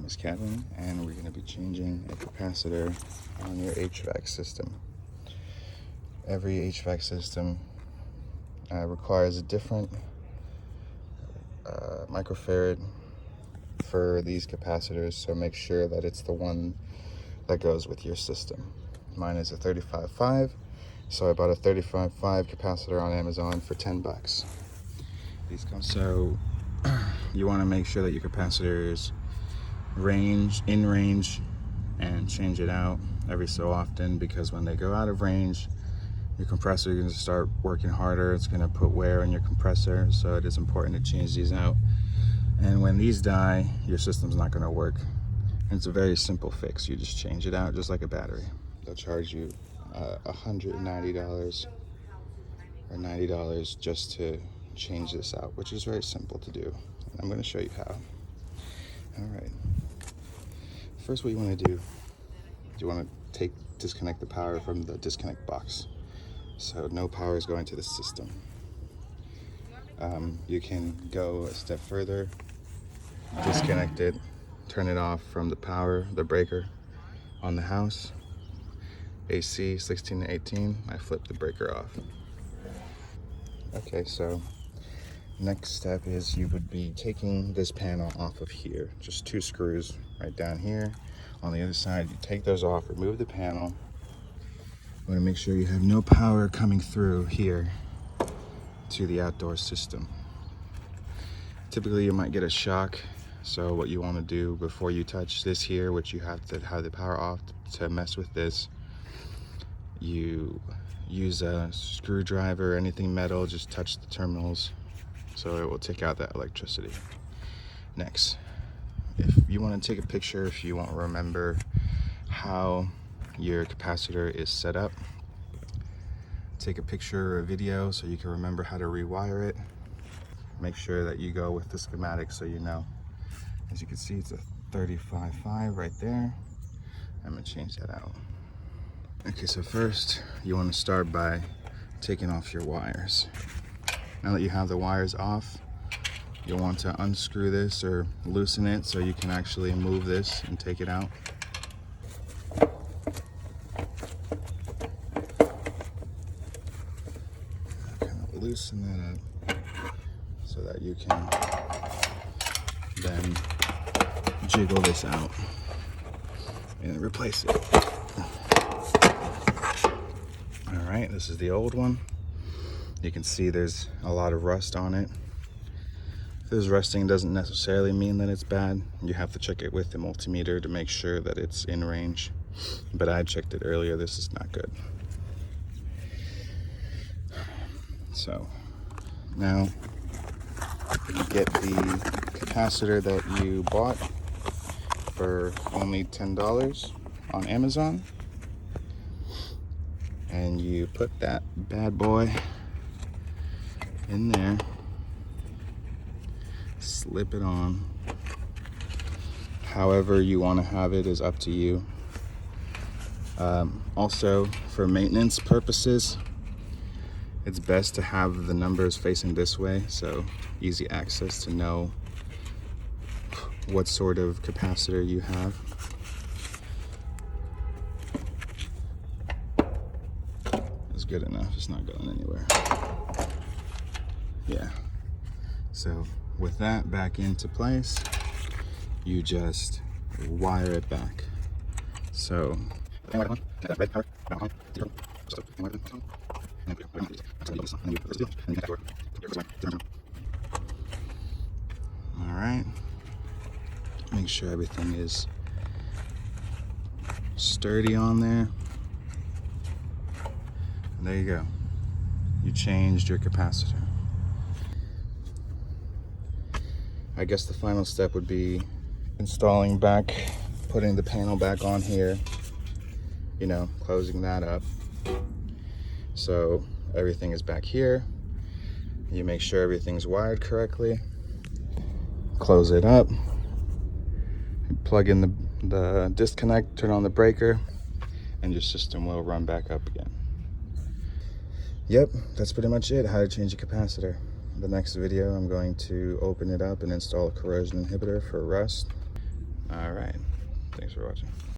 name is Kevin, and we're going to be changing a capacitor on your HVAC system. Every HVAC system requires a different microfarad for these capacitors, so make sure that it's the one that goes with your system. Mine is a 35.5, so I bought a 35.5 capacitor on Amazon for $10. These come so you want to make sure that your capacitor is in range and change it out every so often, because when they go out of range, your compressor is going to start working harder. It's going to put wear on your compressor, so it is important to change these out. And when these die, your system's not going to work. And it's a very simple fix. You just change it out just like a battery. They'll charge you $190 or $90 just to change this out, which is very simple to do. And I'm going to show you how. All right. First, what you want to do, you want to disconnect the power from the disconnect box. So no power is going to the system. You can go a step further, disconnect it, turn it off from the breaker on the house. AC 16 to 18, I flip the breaker off. Okay, so next step is you would be taking this panel off of here. Just 2 screws right down here. On the other side, you take those off, remove the panel. You want to make sure you have no power coming through here to the outdoor system. Typically you might get a shock, so what you want to do before you touch this here, which you have to have the power off to mess with this, you use a screwdriver, anything metal, just touch the terminals so it will take out that electricity. Next, if you want to take a picture, if you want to remember how your capacitor is set up, take a picture or a video so you can remember how to rewire it. Make sure that you go with the schematic so you know. As you can see, it's a 35.5 right there. I'm going to change that out. Okay, so first you want to start by taking off your wires. Now that you have the wires off, you'll want to unscrew this or loosen it so you can actually move this and take it out. Loosen that up so that you can then jiggle this out and replace it. All right, this is the old one. You can see there's a lot of rust on it. If there's rusting, doesn't necessarily mean that it's bad. You have to check it with the multimeter to make sure that it's in range. But I checked it earlier, this is not good. So now you get the capacitor that you bought for only $10 on Amazon, and you put that bad boy in there, slip it on. However you want to have it is up to you. Also, for maintenance purposes, it's best to have the numbers facing this way, so easy access to know what sort of capacitor you have. It's good enough, it's not going anywhere. Yeah, so with that back into place, you just wire it back. So all right, make sure everything is sturdy on there. And there you go. You changed your capacitor. I guess the final step would be installing back, putting the panel back on here, you know, closing that up. So everything is back here. You make sure everything's wired correctly. Close it up. Plug in the disconnect, turn on the breaker, and your system will run back up again. Yep, that's pretty much it, how to change a capacitor. The next video, I'm going to open it up and install a corrosion inhibitor for rust. All right. Thanks for watching.